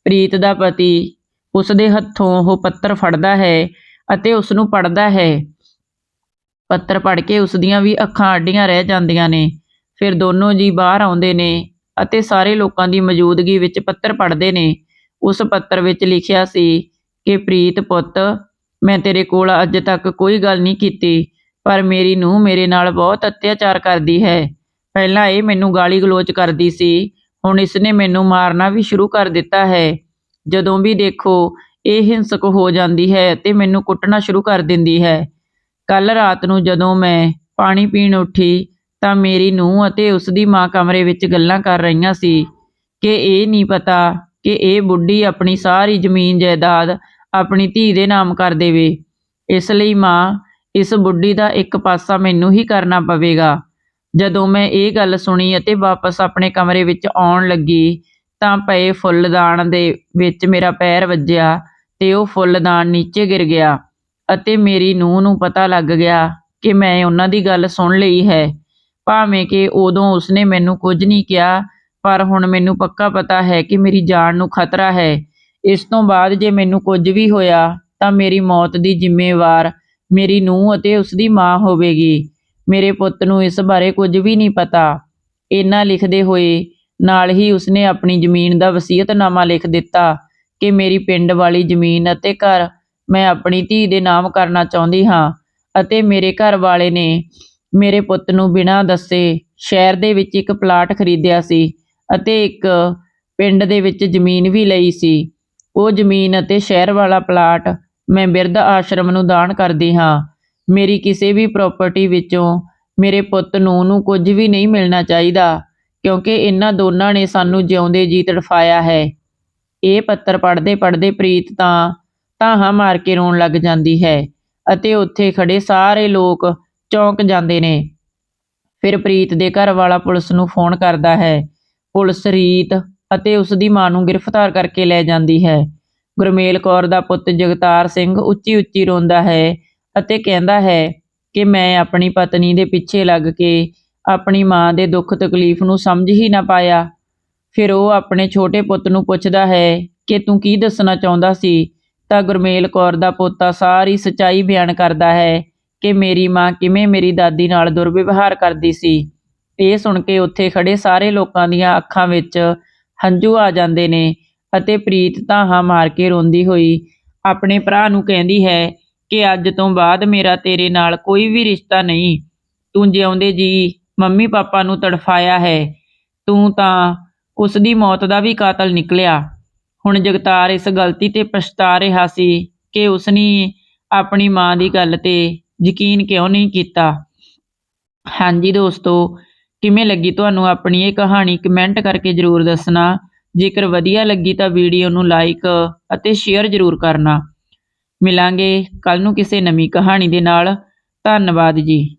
ਪ੍ਰੀਤ ਦਾ ਪਤੀ ਉਸ ਦੇ ਹੱਥੋਂ ਉਹ ਪੱਤਰ ਫੜਦਾ ਹੈ ਅਤੇ ਉਸ ਨੂੰ ਪੜ੍ਹਦਾ ਹੈ। ਪੱਤਰ ਪੜ੍ਹ ਕੇ ਉਸ ਦੀਆਂ ਵੀ ਅੱਖਾਂ ਅੱਡੀਆਂ ਰਹਿ ਜਾਂਦੀਆਂ ਨੇ। ਫਿਰ ਦੋਨੋਂ ਜੀ ਬਾਹਰ ਆਉਂਦੇ ਨੇ ਅਤੇ ਸਾਰੇ ਲੋਕਾਂ ਦੀ ਮੌਜੂਦਗੀ ਵਿੱਚ ਪੱਤਰ ਪੜ੍ਹਦੇ ਨੇ। ਉਸ ਪੱਤਰ ਵਿੱਚ ਲਿਖਿਆ ਸੀ ਕਿ ਪ੍ਰੀਤ ਪੁੱਤ, ਮੈਂ ਤੇਰੇ ਕੋਲ ਅੱਜ ਤੱਕ ਕੋਈ ਗੱਲ ਨਹੀਂ ਕੀਤੀ, ਪਰ ਮੇਰੀ ਨੂੰਹ ਮੇਰੇ ਨਾਲ ਬਹੁਤ ਅਤਿਆਚਾਰ ਕਰਦੀ ਹੈ। ਪਹਿਲਾਂ ਇਹ ਮੈਨੂੰ ਗਾਲੀ ਗਲੋਚ ਕਰਦੀ ਸੀ, ਹੁਣ ਇਸਨੇ ਮੈਨੂੰ ਮਾਰਨਾ ਵੀ ਸ਼ੁਰੂ ਕਰ ਦਿੱਤਾ ਹੈ। ਜਦੋਂ ਵੀ ਦੇਖੋ ਇਹ ਹਿੰਸਕ ਹੋ ਜਾਂਦੀ ਹੈ ਅਤੇ ਮੈਨੂੰ ਕੁੱਟਣਾ ਸ਼ੁਰੂ ਕਰ ਦਿੰਦੀ ਹੈ। ਕੱਲ ਰਾਤ ਨੂੰ ਜਦੋਂ ਮੈਂ ਪਾਣੀ ਪੀਣ ਉੱਠੀ ਤਾਂ ਮੇਰੀ ਨੂੰਹ ਅਤੇ ਉਸ ਦੀ ਮਾਂ ਕਮਰੇ ਵਿੱਚ ਗੱਲਾਂ ਕਰ ਰਹੀਆਂ ਸੀ ਕਿ ਇਹ ਨਹੀਂ ਪਤਾ ਕਿ ਇਹ ਬੁੱਢੀ ਆਪਣੀ ਸਾਰੀ ਜ਼ਮੀਨ ਜਾਇਦਾਦ ਆਪਣੀ ਧੀ ਦੇ ਨਾਮ ਕਰ ਦੇਵੇ। ਇਸ ਲਈ ਮਾਂ, ਇਸ ਬੁੱਢੀ ਦਾ ਇੱਕ ਪਾਸਾ ਮੈਨੂੰ ਹੀ ਕਰਨਾ ਪਵੇਗਾ। ਜਦੋਂ ਮੈਂ ਇਹ ਗੱਲ ਸੁਣੀ ਅਤੇ ਵਾਪਸ ਆਪਣੇ ਕਮਰੇ ਵਿੱਚ ਆਉਣ ਲੱਗੀ ਤਾਂ ਪਏ ਫੁੱਲਦਾਨ ਦੇ ਵਿੱਚ ਮੇਰਾ ਪੈਰ ਵੱਜਿਆ ਤੇ ਉਹ ਫੁੱਲਦਾਨ ਨੀਚੇ ਗਿਰ ਗਿਆ ਅਤੇ ਮੇਰੀ ਨੂੰਹ ਨੂੰ ਪਤਾ ਲੱਗ ਗਿਆ ਕਿ ਮੈਂ ਉਹਨਾਂ ਦੀ ਗੱਲ ਸੁਣ ਲਈ ਹੈ। ਭਾਵੇਂ ਕਿ ਉਦੋਂ ਉਸਨੇ ਮੈਨੂੰ ਕੁਝ ਨਹੀਂ ਕਿਹਾ, ਪਰ ਹੁਣ ਮੈਨੂੰ ਪੱਕਾ ਪਤਾ ਹੈ ਕਿ ਮੇਰੀ ਜਾਨ ਨੂੰ ਖਤਰਾ ਹੈ। ਇਸ ਤੋਂ ਬਾਅਦ ਜੇ ਮੈਨੂੰ ਕੁਝ ਵੀ ਹੋਇਆ ਤਾਂ ਮੇਰੀ ਮੌਤ ਦੀ ਜ਼ਿੰਮੇਵਾਰ ਮੇਰੀ ਨੂੰਹ ਅਤੇ ਉਸ ਦੀ ਮਾਂ ਹੋਵੇਗੀ। ਮੇਰੇ ਪੁੱਤ ਨੂੰ ਇਸ ਬਾਰੇ ਕੁਝ ਵੀ ਨਹੀਂ ਪਤਾ। ਇੰਨਾ ਲਿਖਦੇ ਹੋਏ ਨਾਲ ਹੀ ਉਸਨੇ ਆਪਣੀ ਜ਼ਮੀਨ ਦਾ ਵਸੀਅਤਨਾਮਾ ਲਿਖ ਦਿੱਤਾ ਕਿ ਮੇਰੀ ਪਿੰਡ ਵਾਲੀ ਜ਼ਮੀਨ ਅਤੇ ਘਰ ਮੈਂ ਆਪਣੀ ਧੀ ਦੇ ਨਾਮ ਕਰਨਾ ਚਾਹੁੰਦੀ ਹਾਂ ਅਤੇ ਮੇਰੇ ਘਰ ਵਾਲੇ ਨੇ ਮੇਰੇ ਪੁੱਤ ਨੂੰ ਬਿਨਾਂ ਦੱਸੇ ਸ਼ਹਿਰ ਦੇ ਵਿੱਚ ਇੱਕ ਪਲਾਟ ਖਰੀਦਿਆ ਸੀ ਅਤੇ ਇੱਕ ਪਿੰਡ ਦੇ ਵਿੱਚ ਜ਼ਮੀਨ ਵੀ ਲਈ ਸੀ। ਉਹ ਜ਼ਮੀਨ ਅਤੇ ਸ਼ਹਿਰ ਵਾਲਾ ਪਲਾਟ ਮੈਂ ਬਿਰਧ ਆਸ਼ਰਮ ਨੂੰ ਦਾਨ ਕਰਦੀ ਹਾਂ। ਮੇਰੀ ਕਿਸੇ ਵੀ ਪ੍ਰਾਪਰਟੀ ਵਿੱਚੋਂ ਮੇਰੇ ਪੁੱਤ ਨੂੰ ਕੁਝ ਵੀ ਨਹੀਂ ਮਿਲਣਾ ਚਾਹੀਦਾ, ਕਿਉਂਕਿ ਇਹਨਾਂ ਦੋਨਾਂ ਨੇ ਸਾਨੂੰ ਜਿਉਂਦੇ ਜੀ ਤੜਫਾਇਆ ਹੈ। ਇਹ ਪੱਤਰ ਪੜ੍ਹਦੇ ਪ੍ਰੀਤ ਤਾਂ ਧਾਹਾਂ ਮਾਰ ਕੇ ਰੋਣ ਲੱਗ ਜਾਂਦੀ ਹੈ ਅਤੇ ਉੱਥੇ ਖੜੇ ਸਾਰੇ ਲੋਕ ਚੌਂਕ ਜਾਂਦੇ ਨੇ। ਫਿਰ ਪ੍ਰੀਤ ਦੇ ਘਰ ਵਾਲਾ ਪੁਲਿਸ ਨੂੰ ਫੋਨ ਕਰਦਾ ਹੈ। ਪੁਲਿਸ ਰੀਤ ਅਤੇ ਉਸ ਦੀ ਮਾਂ ਨੂੰ ਗ੍ਰਿਫਤਾਰ ਕਰਕੇ ਲੈ ਜਾਂਦੀ ਹੈ। ਗੁਰਮੇਲ ਕੌਰ ਦਾ ਪੁੱਤ ਜਗਤਾਰ ਸਿੰਘ ਉੱਚੀ ਉੱਚੀ ਰੋਂਦਾ ਹੈ ਅਤੇ ਕਹਿੰਦਾ ਹੈ ਕਿ ਮੈਂ ਆਪਣੀ ਪਤਨੀ ਦੇ ਪਿੱਛੇ ਲੱਗ ਕੇ ਆਪਣੀ ਮਾਂ ਦੇ ਦੁੱਖ ਤਕਲੀਫ ਨੂੰ ਸਮਝ ਹੀ ਨਾ ਪਾਇਆ। ਫਿਰ ਉਹ ਆਪਣੇ ਛੋਟੇ ਪੁੱਤ ਨੂੰ ਪੁੱਛਦਾ ਹੈ ਕਿ ਤੂੰ ਕੀ ਦੱਸਣਾ ਚਾਹੁੰਦਾ ਸੀ, ਤਾਂ ਗੁਰਮੇਲ ਕੌਰ ਦਾ ਪੋਤਾ ਸਾਰੀ ਸੱਚਾਈ ਬਿਆਨ ਕਰਦਾ ਹੈ ਕਿ ਮੇਰੀ ਮਾਂ ਕਿਵੇਂ ਮੇਰੀ ਦਾਦੀ ਨਾਲ ਦੁਰਵਿਵਹਾਰ ਕਰਦੀ ਸੀ। ਇਹ ਸੁਣ ਕੇ ਉੱਥੇ ਖੜੇ ਸਾਰੇ ਲੋਕਾਂ ਦੀਆਂ ਅੱਖਾਂ ਵਿੱਚ ਹੰਝੂ ਆ ਜਾਂਦੇ ਨੇ ਅਤੇ ਪ੍ਰੀਤ ਧਾਹਾਂ ਮਾਰ ਕੇ ਰੋਂਦੀ ਹੋਈ ਆਪਣੇ ਭਰਾ ਨੂੰ ਕਹਿੰਦੀ ਹੈ ਕਿ ਅੱਜ ਤੋਂ ਬਾਅਦ ਮੇਰਾ ਤੇਰੇ ਨਾਲ ਕੋਈ ਵੀ ਰਿਸ਼ਤਾ ਨਹੀਂ। ਤੂੰ ਜਿਉਂਦੇ ਜੀ ਮੰਮੀ ਪਾਪਾ ਨੂੰ ਤੜਫਾਇਆ ਹੈ। ਤੂੰ ਤਾਂ ਉਸ ਦੀ ਮੌਤ ਦਾ ਵੀ ਕਾਤਲ ਨਿਕਲਿਆ। ਹੁਣ ਜਗਤਾਰ ਇਸ ਗਲਤੀ ਤੇ ਪਛਤਾ ਰਿਹਾ ਸੀ ਕਿ ਉਸਨੇ ਆਪਣੀ ਮਾਂ ਦੀ ਗੱਲ ਤੇ ਯਕੀਨ ਕਿਉਂ ਨਹੀਂ ਕੀਤਾ। ਹਾਂਜੀ ਦੋਸਤੋ, ਕਿਵੇਂ ਲੱਗੀ ਤੁਹਾਨੂੰ ਆਪਣੀ ਇਹ ਕਹਾਣੀ? ਕਮੈਂਟ ਕਰਕੇ ਜ਼ਰੂਰ ਦੱਸਣਾ। ਜੇਕਰ ਵਧੀਆ ਲੱਗੀ ਤਾਂ ਵੀਡੀਓ ਨੂੰ ਲਾਈਕ ਅਤੇ ਸ਼ੇਅਰ ਜ਼ਰੂਰ ਕਰਨਾ। ਮਿਲਾਂਗੇ ਕੱਲ੍ਹ ਨੂੰ ਕਿਸੇ ਨਵੀਂ ਕਹਾਣੀ ਦੇ ਨਾਲ। ਧੰਨਵਾਦ ਜੀ।